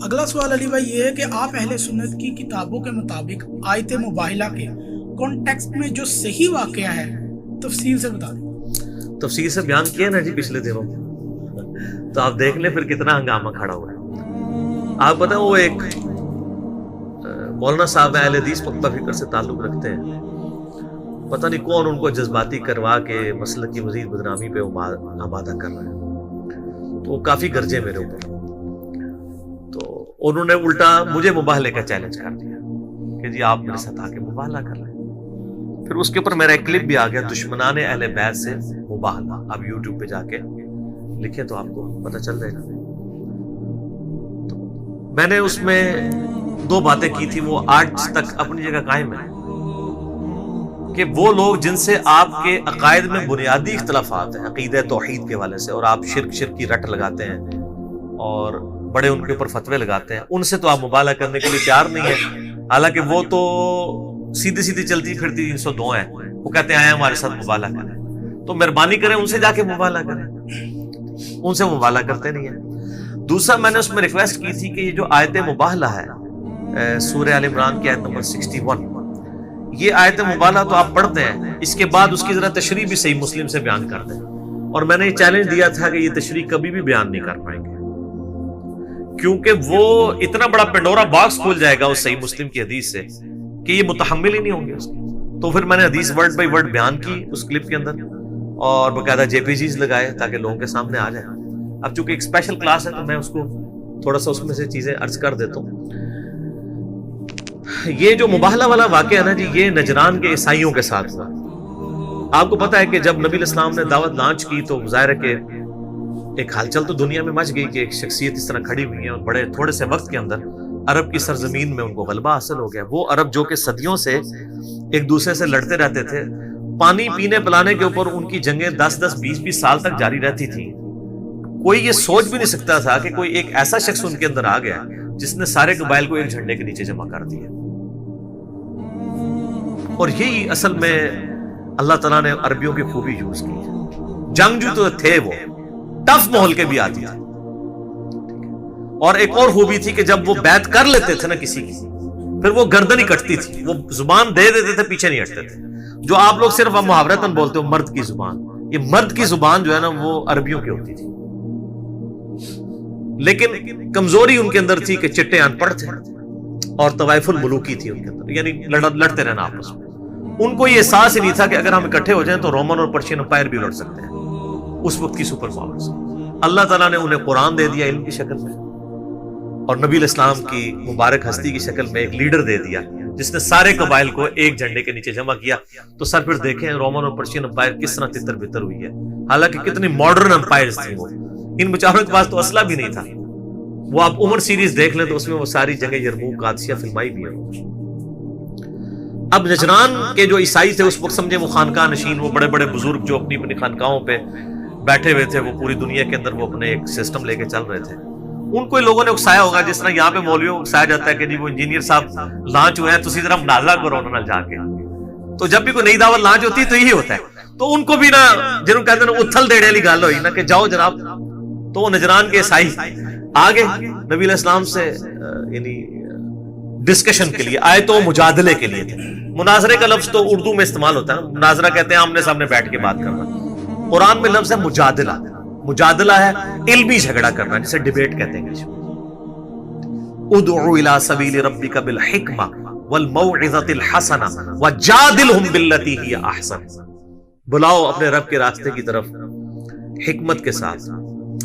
اگلا سوال علی بھائی یہ ہے کہ آپ اہل سنت کی کتابوں کے مطابق آیت مباہلہ کے کانٹیکسٹ میں جو صحیح واقعہ ہے تفصیل سے بتا دیں۔ تفصیل سے بیان کیا نا جی پچھلے دنوں، تو آپ دیکھ لیں پھر کتنا ہنگامہ کھڑا ہوا ہے۔ آپ بتائیں وہ ایک مولانا صاحب اہل حدیث مکتبہ فکر سے تعلق رکھتے ہیں، پتہ نہیں کون ان کو جذباتی کروا کے مسلک کی مزید بدنامی پہ آمادہ کر رہے ہیں، تو وہ کافی گرجے میرے اوپر، تو انہوں نے الٹا مجھے مباہلے کا چیلنج کر دیا کہ جی آپ میرے ساتھ آ کے مباہلہ کر رہے ہیں۔ پھر اس کے اوپر میرا ایک کلپ بھی آ گیا، دشمنان اہل بیت سے مباہلہ، آپ یوٹیوب پہ جا کے لکھیں تو آپ کو پتہ چل جائے گا۔ تو میں نے اس میں دو باتیں کی تھی، وہ آج تک اپنی جگہ قائم ہے، کہ وہ لوگ جن سے آپ کے عقائد میں بنیادی اختلافات ہیں عقیدہ توحید کے حوالے سے، اور آپ شرک کی رٹ لگاتے ہیں اور بڑے ان کے اوپر فتوے لگاتے ہیں، ان سے تو آپ مباہلہ کرنے کے لیے تیار نہیں ہیں، حالانکہ وہ تو سیدھی سیدھی چلتی پھرتی 302 ہیں، وہ کہتے ہیں آئے ہمارے ساتھ مباہلہ کریں، تو مہربانی کریں ان سے جا کے مباہلہ کریں، ان سے مباہلہ کرتے نہیں ہیں۔ دوسرا میں نے اس میں ریکویسٹ کی تھی کہ یہ جو آیت مباہلہ ہے سورہ آل عمران کی آیت نمبر 61، یہ آیت مباہلہ تو آپ پڑھتے ہیں، اس کے بعد اس کی ذرا تشریح بھی صحیح مسلم سے بیان کر دیں، اور میں نے یہ چیلنج دیا تھا کہ یہ تشریح کبھی بھی بیان نہیں کر پائیں گے، کیونکہ وہ اتنا بڑا پینڈورا باکس کھول جائے گا اس صحیح مسلم کی حدیث سے کہ یہ متحمل ہی نہیں ہوں گے اس کی۔ تو پھر میں نے حدیث ورڈ بائی ورڈ بیان کی اس کلپ کے اندر، اور باقاعدہ جے پی جیز لگائے تاکہ لوگوں کے سامنے آ جائے۔ اب چونکہ ایک اسپیشل کلاس ہے تو میں اس کو تھوڑا سا اس میں سے چیزیں عرض کر دیتا ہوں۔ یہ جو مباہلہ والا واقعہ ہے نا جی، یہ نجران کے عیسائیوں کے ساتھ ہوا۔ آپ کو پتہ ہے کہ جب نبی علیہ السلام نے دعوت لانچ کی تو ظاہر ہے کہ ایک ہلچل تو دنیا میں مچ گئی کہ ایک شخصیت اس طرح کھڑی ہوئی ہے، اور بڑے تھوڑے سے وقت کے اندر عرب کی سرزمین میں ان کو غلبہ حاصل ہو گیا۔ وہ عرب جو کہ صدیوں سے ایک دوسرے سے لڑتے رہتے تھے، پانی پینے پلانے کے اوپر ان کی جنگیں 10-10 20-20 سال تک جاری رہتی تھیں۔ کوئی یہ سوچ بھی نہیں سکتا تھا کہ کوئی ایک ایسا شخص ان کے اندر آ گیا جس نے سارے قبائل کو ایک جھنڈے کے نیچے جمع کر دیا، اور یہی اصل میں اللہ تعالیٰ نے عربیوں کی خوبی یوز کی۔ جنگجو تو تھے، وہ ٹف ماحول کے بھی آتی تھے، اور ایک اور خوبی تھی کہ جب وہ بیعت کر لیتے تھے نا کسی کی، پھر وہ گردن ہی کٹتی تھی، وہ زبان دے دیتے تھے، پیچھے نہیں ہٹتے تھے۔ جو آپ لوگ صرف محاورتاً بولتے ہو مرد کی زبان، یہ مرد کی زبان جو ہے نا وہ عربیوں کی ہوتی تھی، لیکن کمزوری ان کے اندر تھی کہ چٹے ان پڑھ تھے، اور طوائف الملوکی تھی ان کے اندر، یعنی لڑتے رہنا آپس میں۔ ان کو یہ احساس ہی نہیں تھا کہ اگر ہم اکٹھے ہو جائیں تو رومن اور پرشین امپائر بھی لڑ سکتے ہیں اس وقت کی سپر پاورز۔ اللہ تعالیٰ نے انہیں قرآن دے دیا علم کی شکل میں، اور نبی علیہ السلام کی مبارک ہستی کی شکل میں ایک لیڈر دے دیا جس نے سارے قبائل کو ایک جھنڈے کے نیچے جمع کیا۔ تو سر پھر دیکھیں رومن اور پرشین امپائر کس طرح تتر بتر ہوئی ہے، حالانکہ کتنی ماڈرن امپائرز تھیں وہ، ان بیچاروں کے پاس تو اسلحہ بھی نہیں تھا۔ وہ آپ عمر سیریز دیکھ لیں تو اس میں وہ ساری جنگیں یرموک قادسیہ فلمائی بھی ہیں۔ اب نجران کے جو عیسائی تھے اس وقت سمجھے وہ خانقاہ نشین، وہ بڑے بڑے بزرگ جو اپنی اپنی خانقاہوں پہ بیٹھے ہوئے تھے، وہ پوری دنیا کے اندر وہ اپنے ایک سسٹم لے کے چل رہے تھے، ان کو لوگوں نے اکسایا ہوگا جس طرح یہاں پہ مولویوں کو اکسایا جاتا ہے کہ جی وہ انجینئر صاحب لانچ ہوئے ہیں تو اسی طرح مناظرہ کرو انہوں نے جا کے۔ تو جب بھی کوئی نئی دعوت لانچ ہوتی ہے تو یہی ہوتا ہے، تو ان کو بھی نا جنہوں کہتے ہیں اتھل دیڑے والی گل ہوئی نا کہ جاؤ جناب، تو وہ نجران کے عیسائی آگے نبی علیہ السلام سے یعنی ڈسکشن کے لیے آئے، تو مجادلے کے لیے تھے۔ مناظرے کا لفظ تو اردو میں استعمال ہوتا ہے، مناظرہ کہتے ہیں آمنے سامنے بیٹھ کے بات کرنا، قرآن میں لفظ ہے مجادلہ۔ مجادلہ ہے علمی جھگڑا کرنا، جسے ڈیبیٹ کہتے ہیں۔ ادعو الی سبیل ربک بالحکمہ والموعظۃ الحسنہ وجادلہم باللتی ہی احسن، بلاؤ اپنے رب کے راستے کی طرف حکمت کے ساتھ،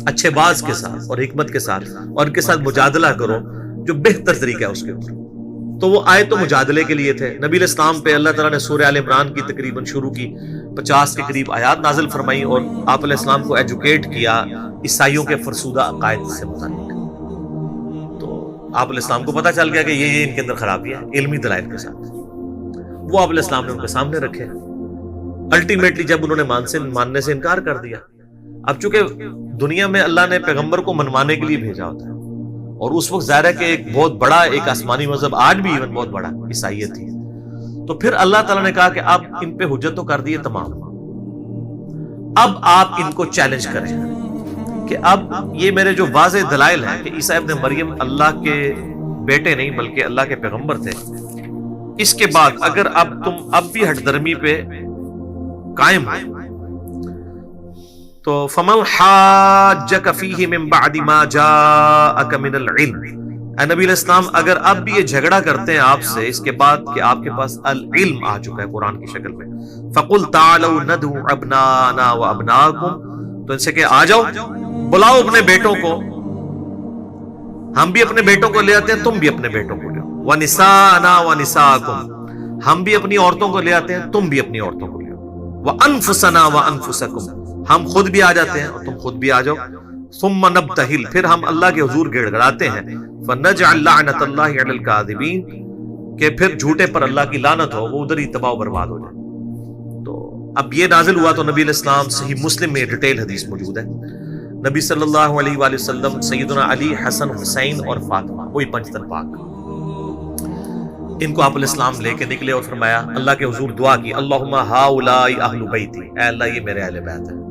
اچھے باز کے ساتھ اور حکمت کے ساتھ، اور ان کے ساتھ مجادلہ کرو جو بہتر طریقہ ہے اس کے اوپر۔ تو وہ آئے تو مجادلے کے لیے تھے۔ نبی علیہ السلام پہ اللہ تعالیٰ نے سورہ آل عمران کی تقریباً شروع کی 50 کے قریب آیات نازل فرمائی، اور آپ علیہ السلام کو ایجوکیٹ کیا عیسائیوں کے فرسودہ عقائد سے متعلق۔ تو آپ علیہ السلام کو پتہ چل گیا کہ یہ ان کے اندر خرابی ہے علمی دلائل کے ساتھ، وہ آپ علیہ السلام نے ان کے سامنے رکھے۔ الٹیمیٹلی جب انہوں نے ماننے سے انکار کر دیا، اب چونکہ دنیا میں اللہ نے پیغمبر کو منوانے کے لیے بھیجا ہوتا ہے، اور اس وقت ظاہر ہے کہ ایک بہت بڑا ایک آسمانی مذہب آج بھی ایون بہت بڑا عیسائیت تھی، تو پھر اللہ تعالیٰ نے کہا کہ اب ان پہ حجت تو کر دیے تمام، اب آپ ان کو چیلنج کریں، کہ اب یہ میرے جو واضح دلائل ہیں کہ عیسیٰ ابن مریم اللہ کے بیٹے نہیں بلکہ اللہ کے پیغمبر تھے، اس کے بعد اگر اب تم اب بھی ہٹ درمی پہ قائم ہو تو فَمَنْ حَاجَّكَ فِيهِ مِنْ بَعْدِ مَا جَاءَكَ مِنَ الْعِلْمِ، اے نبی علیہ السلام اگر اب بھی یہ جھگڑا کرتے ہیں آپ سے اس کے بعد کہ آپ کے پاس العلم آ چکا ہے قرآن کی شکل میں، فَقُلْ تَعَالَوْا نَدْعُ أَبْنَاءَنَا وَأَبْنَاءَكُمْ، تو ان سے کہ آ جاؤ بلاؤ اپنے بیٹوں کو، ہم بھی اپنے بیٹوں کو لے آتے ہیں تم بھی اپنے بیٹوں کو لے آؤ، وَنِسَاءَنَا وَنِسَاءَكُمْ، ہم بھی اپنی عورتوں کو لے آتے ہیں تم بھی اپنی عورتوں کو لے آؤ، وَأَنفُسَنَا وَأَنفُسَكُمْ، ہم خود بھی آ جاتے ہیں اور تم خود بھی آ جاؤ، ثم نبتہل، پھر ہم اللہ کے حضور گڑ گڑاتے ہیں، فنجعل لعنت اللہ علی الکاذبین، کہ پھر جھوٹے پر اللہ کی لعنت ہو، وہ ادھر ہی تباہ و برباد ہو جائے۔ تو اب یہ نازل ہوا تو نبی علیہ السلام صحیح مسلم میں ڈیٹیل حدیث موجود ہے، نبی صلی اللہ علیہ وآلہ وسلم سیدنا علی، حسن، حسین اور فاطمہ، وہی پنجتن پاک، ان کو آپ علیہ السلام لے کے نکلے اور فرمایا اللہ کے حضور دعا کی، اللہم ہؤلاء اہل بیتی، اے اللہ یہ میرے اہل بیت ہے۔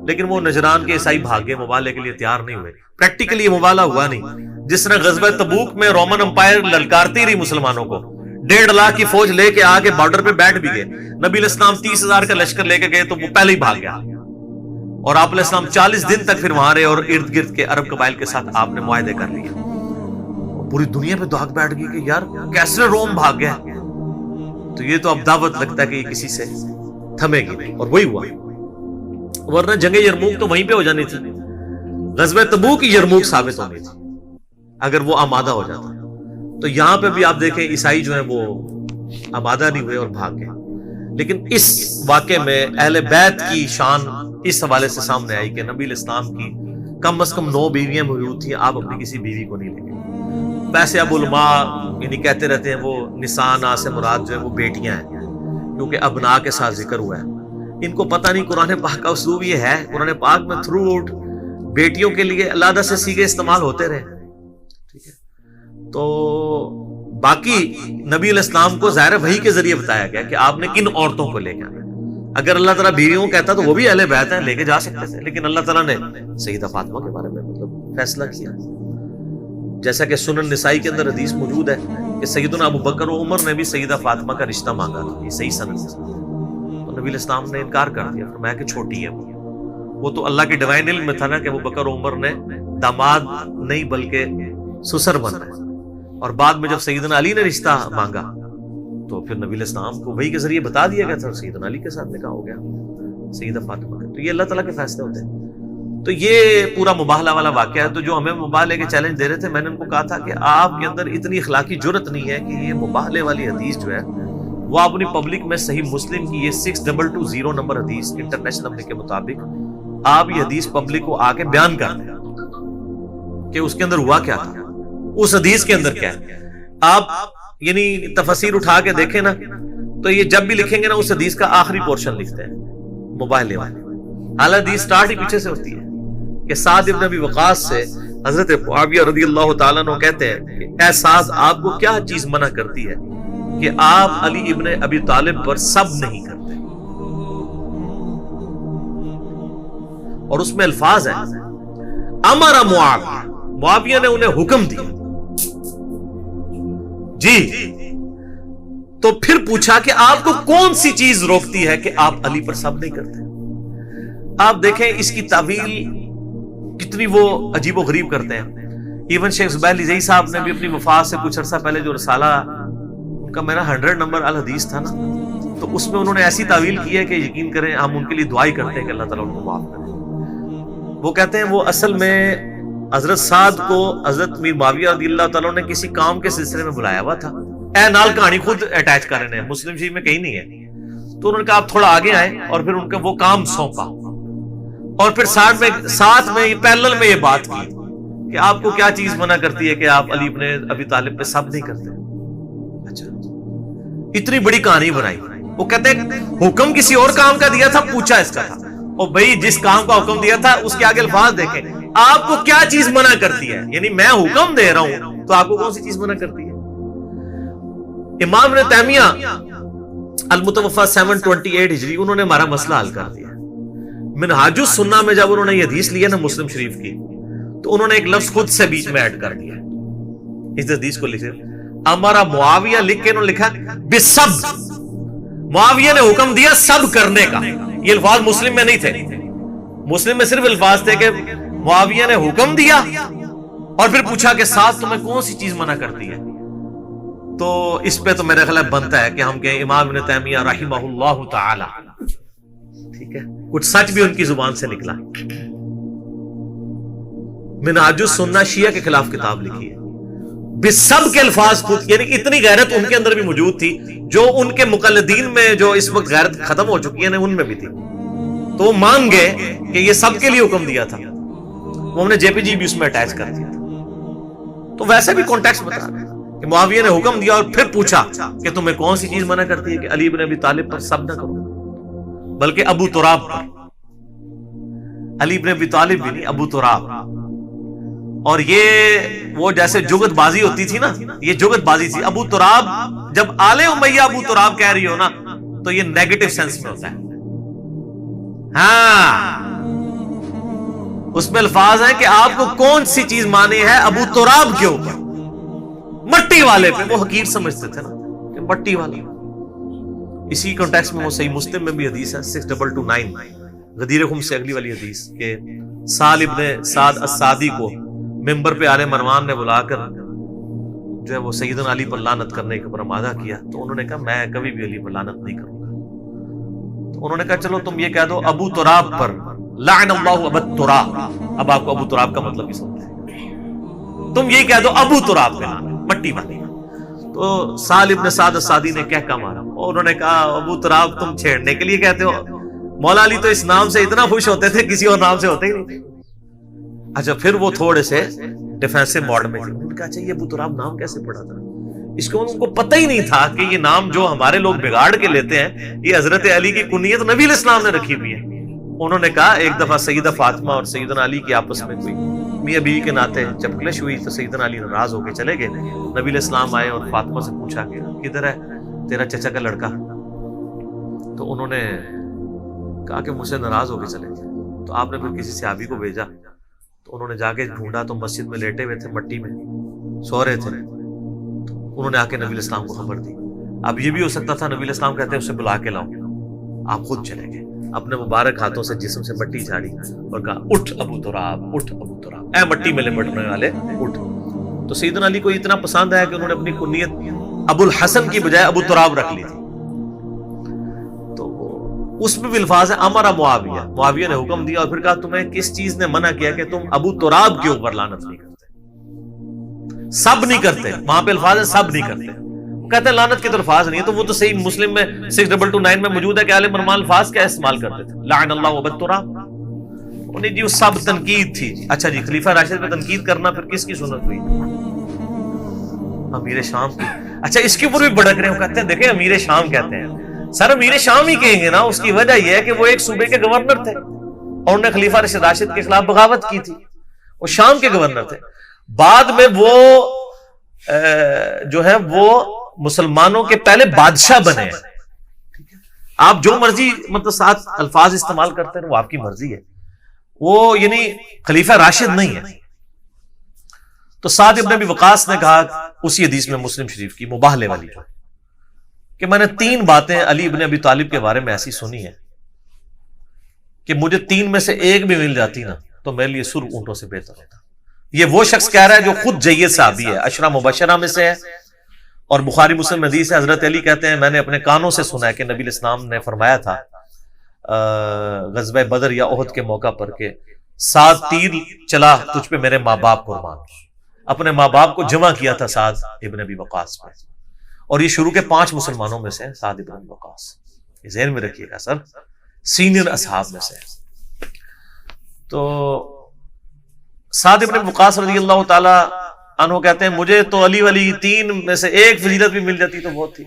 لیکن وہ نجران کے عیسائی بھاگے، مبالے کے لیے تیار نہیں ہوئے، پریکٹیکلی یہ مبالہ ہوا نہیں۔ جس طرح غزوہ تبوک میں رومن امپائر للکارتی رہی مسلمانوں کو، 1.5 لاکھ کی فوج لے کے آ کے بارڈر پہ بیٹھ بھی گئے، نبی علیہ السلام 30,000 کا لشکر لے کے گئے تو وہ پہلے ہی بھاگ گیا، اور آپ علیہ السلام 40 دن تک پھر وہاں رہے اور ارد گرد کے عرب قبائل کے ساتھ آپ نے معاہدے کر لیے۔ پوری دنیا پہ دھاک بیٹھ گئی کہ یار کیسے روم بھاگ گیا، تو یہ تو اب دعوت لگتا ہے کہ یہ کسی سے تھمے گی، اور وہی ہوا، ورنہ جنگ یرموک تو وہیں پہ ہو جانی تھی، غزوہ تبوک کی یرموک ثابت ہونی تھی اگر وہ آمادہ ہو جاتا۔ تو یہاں پہ بھی آپ دیکھیں عیسائی جو ہیں وہ آمادہ نہیں ہوئے اور بھاگ گئے۔ لیکن اس واقعے میں اہل بیت کی شان اس حوالے سے سامنے آئی کہ نبی علیہ السلام کی کم از کم 9 بیویاں موجود تھیں، آپ اپنی کسی بیوی کو نہیں لے گئے۔ ویسے اب علماء یعنی کہتے رہتے ہیں وہ نساء سے مراد جو ہے وہ بیٹیاں ہیں، کیونکہ ابنا کے ساتھ ذکر ہوا ہے۔ ان کو پتہ نہیں قرآن پاک کا اسلوب یہ ہے، قرآن پاک میں تھرو آؤٹ بیٹیوں کے لیے علیحدہ سے صیغے استعمال ہوتے رہے، ٹھیک ہے۔ تو باقی نبی علیہ السلام کو ظاہر وحی کے ذریعے بتایا گیا کہ آپ نے کن عورتوں کو لے کے آنا۔ اگر اللہ تعالیٰ بیویوں کہتا تو وہ بھی اہل بیت ہیں، لے کے جا سکتے تھے، لیکن اللہ تعالیٰ نے سیدہ فاطمہ کے بارے میں فیصلہ کیا، جیسا کہ سنن نسائی کے اندر حدیث موجود ہے کہ سیدنا ابو بکر و عمر نے بھی سیدہ فاطمہ کا رشتہ مانگا تھا، یہ صحیح سند ہے۔ تو نبی علیہ السلام نے انکار کر دیا، فرمایا کہ چھوٹی ہے وہ تو اللہ کے ڈیوائن علم میں تھا نا کہ ابو بکر و عمر نے داماد نہیں بلکہ سسر بننا ہے۔ اور بعد میں جب سیدنا علی نے رشتہ مانگا تو پھر نبی علیہ السلام کو وحی کے ذریعے بتا دیا گیا تھا، سیدنا علی کے ساتھ نکاح ہو گیا سیدہ فاطمہ کا۔ تو یہ اللہ تعالیٰ کے فیصلے ہوتے ہیں۔ تو یہ پورا مباہلہ والا واقعہ ہے۔ تو جو ہمیں مباہلے کے چیلنج دے رہے تھے، میں نے ان کو کہا تھا کہ آپ کے اندر اتنی اخلاقی جرت نہیں ہے کہ یہ مباہلے والی حدیث جو ہے وہ اپنی پبلک میں صحیح مسلم کی یہ 6220 نمبر حدیث انٹرنیشنل نمبر کے مطابق آپ یہ حدیث پبلک کو آ کے بیان کر دیں کہ اس کے اندر ہوا کیا تھا، اس حدیث کے اندر کیا ہے۔ آپ یعنی تفسیر اٹھا کے دیکھیں نا، تو یہ جب بھی لکھیں گے نا اس حدیث کا آخری پورشن لکھتے ہیں مباہلے والے، حالانکہ حدیث سٹارٹ ہی پیچھے سے ہوتی ہے کہ سعد ابن ابی وقاص سے حضرت معاویہ رضی اللہ تعالیٰ عنہ کہتے ہیں کہ اے سعد، آپ کو کیا چیز منع کرتی ہے کہ آپ علی ابن ابی طالب پر سب نہیں کرتے؟ اور اس میں الفاظ ہیں امر معاویہ نے انہیں حکم دیا جی۔ تو پھر پوچھا کہ آپ کو کون سی چیز روکتی ہے کہ آپ علی پر سب نہیں کرتے؟ آپ دیکھیں اس کی تعویل کتنی وہ عجیب و غریب کرتے ہیں۔ ایون شیخ زبیر علی صاحب نے بھی اپنی وفات سے کچھ عرصہ پہلے جو رسالہ ان کا میرا 100 نمبر الحدیث تھا نا، تو اس میں انہوں نے ایسی تعویل کی ہے کہ یقین کریں ہم ان کے لیے دعائی کرتے ہیں کہ اللہ تعالیٰ ان کو معاف کرے۔ وہ کہتے ہیں وہ اصل میں حضرت سعد کو حضرت میر معاویہ رضی اللہ تعالیٰ نے کسی کام کے سلسلے میں بلایا ہوا تھا، اے نال کہانی خود اٹیچ کر رہے ہیں، مسلم شریف میں کہیں نہیں ہے۔ تو انہوں نے کہا آپ تھوڑا آگے آئے اور پھر ان کا وہ کام سونپا، اور پھر ساتھ میں پیرلل میں یہ بات کی کہ آپ کو کیا چیز منع کرتی ہے کہ آپ علی ابن ابی طالب پہ سب نہیں کرتے؟ اچھا، اتنی بڑی کہانی بنائی۔ وہ کہتے ہیں حکم کسی اور کام کا دیا تھا، پوچھا اس کا تھا، اور بھائی جس کام کا حکم دیا تھا اس کے آگے الفاظ دیکھیں، آپ کو کیا چیز منع کرتی ہے، یعنی میں حکم دے رہا ہوں تو آپ کو کون سی چیز منع کرتی ہے؟ امام ابن تیمیہ المتوفی 728 ہجری انہوں نے ہمارا مسئلہ حل کر دیا منہاج السنہ میں جب انہوں نے یہ حدیث لی ہے نا مسلم شریف کی، تو انہوں نے ایک لفظ خود سے بیچ میں ایڈ کر دیا اس حدیث کو لکھے امارا معاویہ لکھ کے انہوں نے لکھا بسب، معاویہ نے حکم دیا سب کرنے کا. یہ الفاظ مسلم میں نہیں تھے، مسلم میں صرف الفاظ تھے کہ معاویہ نے حکم دیا اور پھر پوچھا کہ ساتھ تمہیں کون سی چیز منع کرتی ہے. تو اس پہ تو میرا خیال بنتا ہے کہ ہم کہیں امام ابن تیمیہ رحمہ اللہ تعالی، ٹھیک ہے، کچھ سچ بھی ان کی زبان سے نکلا. منہاج السنہ شیعہ کے خلاف کتاب لکھی ہے، بسب کے الفاظ خود، یعنی اتنی غیرت ان کے اندر بھی موجود تھی جو ان کے مقلدین میں جو اس وقت غیرت ختم ہو چکی ہے ان میں بھی تھی. تو وہ مان گئے کہ یہ سب کے لیے حکم دیا تھا، وہ ہم نے جے پی جی بھی اس میں اٹیچ کر دیا تھا. تو ویسے بھی کانٹیکسٹ بتا رہے ہیں کہ معاویہ نے حکم دیا اور پھر پوچھا کہ تمہیں کون سی چیز منع کرتی ہے، کہ علی بن ابی طالب پر سب نہ کرو بلکہ ابو تراب پر. علی بن ابی طالب بھی نہیں، ابو تراب. اور یہ وہ جیسے جگت بازی ہوتی تھی نا، یہ جگت بازی تھی. ابو تراب جب آل امیہ ابو تراب کہہ رہی ہو نا تو یہ نیگیٹو سینس میں ہوتا ہے. ہاں اس میں الفاظ ہیں کہ آپ کو کون سی چیز مانی ہے ابو تراب کے اوپر، مٹی والے پہ. وہ حقیر سمجھتے تھے نا کہ مٹی والے. اسی کانٹیکسٹ میں وہ صحیح مسلم میں بھی حدیث ہے 6229 غدیر خم سے اگلی والی حدیث کہ سال ابن سعد السعدی کو ممبر پہ آل مروان نے بلا کر جو ہے وہ سیدنا علی پر لعنت کرنے کا آمادہ کیا. تو انہوں نے کہا میں کبھی بھی علی پر لعنت نہیں کروں گا. تو انہوں نے کہا چلو تم یہ کہہ دو ابو تراب پر لعن اللہ ابو تراب. اب آپ کو ابو تراب کا مطلب بھی سمجھتے ہیں، تم یہ کہہ دو ابو تراب پہ مٹی والی. تو سال ابن سعد السعدی نے کہہ کا مارا اور انہوں نے کہا ابو تراب تم چھیڑنے کے لیے کہتے ہو، مولا علی تو اس نام سے اتنا خوش ہوتے تھے کسی اور نام سے ہوتے ہی نہیں. اچھا پھر وہ تھوڑے سے ڈیفینسو موڈ میں تھے. ان کا اچھا یہ ابو تراب نام کیسے پڑا تھا؟ اس کو ان کو پتہ ہی نہیں تھا کہ یہ نام جو ہمارے لوگ بگاڑ کے لیتے ہیں یہ حضرت علی کی کنیت نبی علیہ السلام نے رکھی ہوئی ہے. انہوں نے کہا ایک دفعہ سیدہ فاطمہ اور سیدنا علی کی آپس میں کوئی میاں بیوی کے ناطے چپکلش ہوئی تو سیدنا علی ناراض ہو کے چلے گئے. نبی علیہ السلام آئے اور فاطمہ سے پوچھا کہ کدھر ہے تیرا چچا کا لڑکا؟ تو انہوں نے کہا کہ مجھ سے ناراض ہو کے چلے گئے. تو آپ نے پھر کسی صحابی کو بھیجا تو انہوں نے جا کے ڈھونڈا تو مسجد میں لیٹے ہوئے تھے، مٹی میں سو رہے تھے. انہوں نے آ کے نبی علیہ السلام کو خبر دی. اب یہ بھی ہو سکتا تھا نبی علیہ السلام کہتے ہیں اسے بلا کے لاؤ، آپ خود چلے گئے، اپنے مبارک ہاتھوں سے جسم سے مٹی جھاڑی اور کہا اٹھ ابو تراب، اٹھ ابو تراب، اے مٹی میں لپٹنے والے اٹھ. تو سیدنا علی کو اتنا پسند آیا کہ انہوں نے اپنی کنیت ابو الحسن کی بجائے ابو تراب رکھ لی تھی. تو اس میں بھی الفاظ ہے امر معاویہ، معاویہ نے حکم دیا اور پھر کہا تمہیں کس چیز نے منع کیا کہ تم ابو تراب کے اوپر لعنت نہیں کرتے؟ سب نہیں کرتے، وہاں پہ الفاظ ہے سب نہیں کرتے. کہتے ہیں لعنت کے تو الفاظ نہیں ہے. تو وہ تو صحیح مسلم میں 6229 میں موجود ہے کہ آل مرمان الفاظ کیا استعمال کرتے تھے، لعن اللہ ابو تراب. انہیں جی وہ سب تنقید تھی. اچھا جی خلیفہ راشد پہ تنقید کرنا پھر کس کی سنت ہوئی؟ امیر شام کی. اچھا اس کے اوپر بھی بھڑک رہے ہیں، کہتے ہیں دیکھیں امیر شام کہتے ہیں. سر امیر شام ہی کہیں گے نا، اس کی وجہ یہ ہے کہ وہ ایک صوبے کے گورنر تھے اور انہوں نے خلیفہ راشد کے خلاف بغاوت کی تھی. وہ شام کے گورنر تھے. بعد میں وہ جو ہے وہ مسلمانوں کے پہلے بادشاہ بنے ہیں. آپ جو مرضی مطلب ساتھ الفاظ استعمال کرتے ہیں وہ آپ کی مرضی ہے، وہ یعنی خلیفہ راشد نہیں ہے. تو سعد ابن ابی وقاص نے کہا اسی حدیث میں مسلم شریف کی مباہلے والی جو کہ میں نے 3 باتیں علی ابن ابی طالب کے بارے میں ایسی سنی ہیں کہ مجھے 3 میں سے ایک بھی مل جاتی نا تو میرے لیے سر اونٹوں سے بہتر ہوتا. یہ وہ شخص کہہ رہا ہے جو خود جید صحابی ہے، عشرہ مبشرہ میں سے ہے اور بخاری مسلم حدیث ہے. حضرت علی کہتے ہیں میں نے اپنے کانوں سے سنا ہے کہ نبی علیہ السلام نے فرمایا تھا غزوہ بدر یا احد کے موقع پر کہ 7 تیر چلا تجھ پہ میرے ماں باپ قربان. اپنے ماں باپ کو جمع کیا تھا سعد ابن ابی وقاص پر، اور یہ شروع کے 5 مسلمانوں میں سے سعد ابن ابی وقاص. یہ ذہن میں رکھیے گا سر، سینئر اصحاب میں سے. تو سعد ابن ابی وقاص رضی اللہ تعالی عنہ کہتے ہیں مجھے تو علی ولی 3 میں سے ایک فضیلت بھی مل جاتی تو بہت تھی.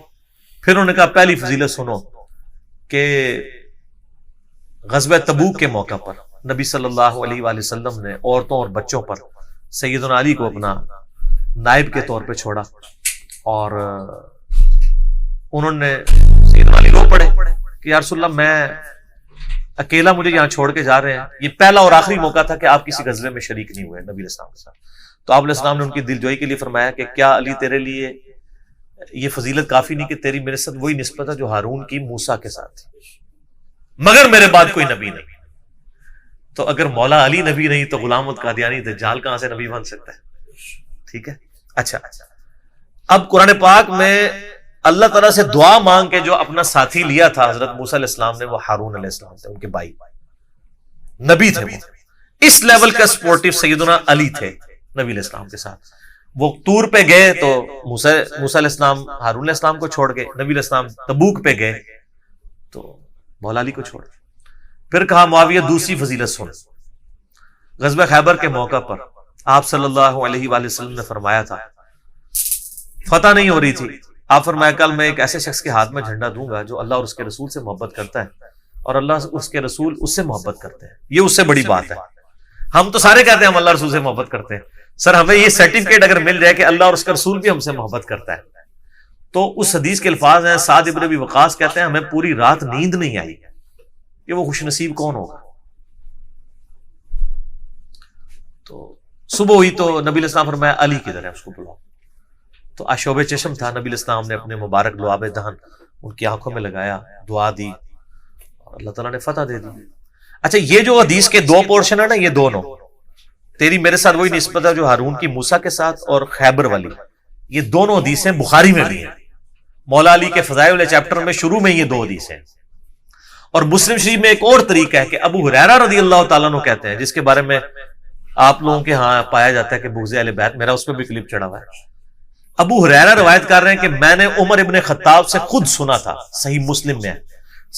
پھر انہوں نے کہا پہلی فضیلت سنو کہ غزوہ تبوک کے موقع پر نبی صلی اللہ علیہ وآلہ وسلم نے عورتوں اور بچوں پر سیدنا علی کو اپنا نائب کے طور پہ چھوڑا اور انہوں نے سیدنا علی رو پڑے کہ یا رسول اللہ میں اکیلا مجھے یہاں چھوڑ کے جا رہے ہیں. یہ پہلا اور آخری موقع تھا کہ آپ کسی غزوے میں شریک نہیں ہوئے نبی علیہ السلام کے ساتھ. تو آپ علیہ السلام نے ان کی دلجوئی کے لیے فرمایا کہ کیا علی تیرے لیے یہ فضیلت کافی نہیں کہ تیری میرے ساتھ وہی نسبت ہے جو ہارون کی موسیٰ کے ساتھ تھی, مگر میرے بعد کوئی نبی نہیں. تو اگر مولا علی نبی نہیں تو غلام القادیانی دجال کہاں سے نبی بن سکتا ہے؟ ٹھیک ہے. اچھا, اب قرآن پاک میں اللہ تعالیٰ سے دعا مانگ کے جو اپنا ساتھی لیا تھا حضرت موسیٰ علیہ السلام نے, وہ ہارون علیہ السلام تھے, ان کے بھائی نبی تھے. وہ اس لیول کا سپورٹیو سیدنا علی تھے نبی علیہ السلام کے ساتھ. وہ طور پہ گئے تو موسیٰ علیہ السلام ہارون علیہ السلام کو چھوڑ گئے, نبی علیہ السلام تبوک پہ گئے تو مولا علی کو چھوڑ گئے. پھر کہا معاویہ دوسری فضیلت سن. غزوہ خیبر کے موقع پر آپ صلی اللہ علیہ وآلہ وسلم نے فرمایا تھا, فتح نہیں ہو رہی تھی, آپ فرمایا کل میں ایک ایسے شخص کے ہاتھ میں جھنڈا دوں گا جو اللہ اور اس کے رسول سے محبت کرتا ہے اور اللہ اس کے رسول اس سے محبت کرتے ہیں. یہ اس سے بڑی بات ہے. ہم تو سارے کہتے ہیں ہم اللہ رسول سے محبت کرتے ہیں, سر ہمیں یہ سرٹیفکیٹ اگر مل جائے کہ اللہ اور اس کا رسول بھی ہم سے محبت کرتا ہے, تو اس حدیث کے الفاظ ہیں, سعد ابن ابی وقاص کہتے ہیں ہمیں پوری رات نیند نہیں آئی. کہ وہ خوش نصیب کون ہوگا؟ تو صبح ہوئی تو نبی علیہ السلام فرمایا علی کدھر ہے, اس کو بلاؤ. تو آشوب چشم تھا, نبی علیہ السلام نے اپنے مبارک لعاب دہن ان کی آنکھوں میں لگایا, دعا دی اور اللہ تعالیٰ نے فتح دے دی. اچھا, یہ جو حدیث کے دو پورشن ہے نا, یہ دونوں تیری میرے ساتھ وہی نسبت ہے جو ہارون کی موسیٰ کے ساتھ اور خیبر والی, یہ دونوں حدیثیں بخاری میں بھی ہیں. مولا علی کے فضائل والے چیپٹر میں شروع میں یہ دو حدیثیں ہیں. اور مسلم شریف میں ایک اور طریقہ ہے کہ ابو ہریرہ رضی اللہ تعالیٰ عنہ کہتے ہیں, جس کے بارے میں آپ لوگوں کے ہاں پایا جاتا ہے کہ بغض اہل بیت, میرا اس پہ بھی کلپ چڑھا ہوا ہے. ابو ہریرہ روایت کر رہے ہیں کہ میں نے عمر ابن خطاب سے خود سنا تھا, صحیح مسلم میں ہے.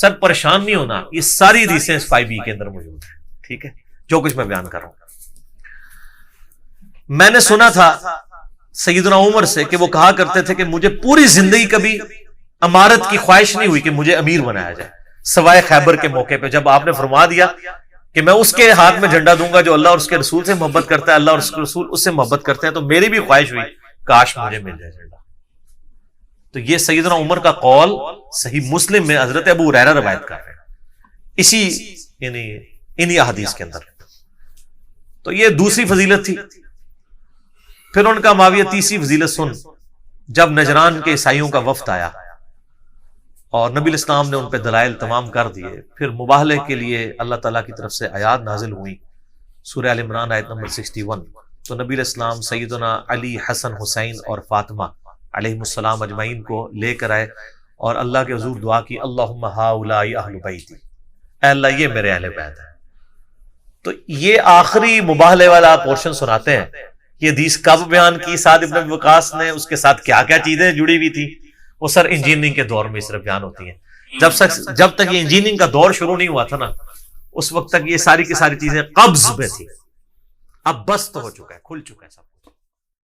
سر پریشان نہیں ہونا, یہ ساری حدیثیں اس 5B کے اندر موجود ہیں. ٹھیک ہے, جو کچھ میں بیان کر رہا ہوں. میں نے سنا تھا سیدنا عمر سے کہ وہ کہا کرتے تھے کہ مجھے پوری زندگی کبھی امارت کی خواہش نہیں ہوئی کہ مجھے امیر بنایا جائے, سوائے خیبر کے موقع پہ جب آپ نے فرما دیا کہ میں اس کے ہاتھ میں جھنڈا دوں گا جو اللہ اور اس کے رسول سے محبت کرتا ہے, اللہ اور اس کے رسول اس سے محبت کرتے ہیں, تو میری بھی خواہش ہوئی کاش مجھے مل جائے جھنڈا. تو یہ سیدنا عمر کا قول صحیح مسلم میں حضرت ابو ہریرہ روایت کر رہے ہیں اسی یعنی انہی احادیث کے اندر. تو یہ دوسری فضیلت تھی. پھر ان کا معاویہ تیسری فضیلت سن. جب نجران کے عیسائیوں کا وفد آیا اور نبی علیہ السلام نے ان پہ دلائل تمام کر دیے, پھر مباہلے کے لیے اللہ تعالیٰ کی طرف سے آیات نازل ہوئی, سورہ آل عمران آیت نمبر 61. تو نبی علیہ السلام سیدنا علی, حسن, حسین اور فاطمہ علیہ السلام اجمعین کو لے کر آئے اور اللہ کے حضور دعا کی, اللہم ہؤلاء اہل بیتی, اے اللہ یہ میرے اہل بیت ہیں. تو یہ آخری مباہلے والا پورشن سناتے ہیں. یہ حدیث کب بیان کی سعد ابن ابی وقاص نے, اس کے ساتھ کیا کیا چیزیں جڑی ہوئی تھی, وہ سر انجینئرنگ کے دور میں صرف بیان ہوتی ہیں. جب تک یہ انجینئرنگ کا دور شروع نہیں ہوا تھا نا, اس وقت تک یہ ساری کی ساری چیزیں قبض میں تھی. اب بست ہو چکا ہے, کھل چکا ہے سب.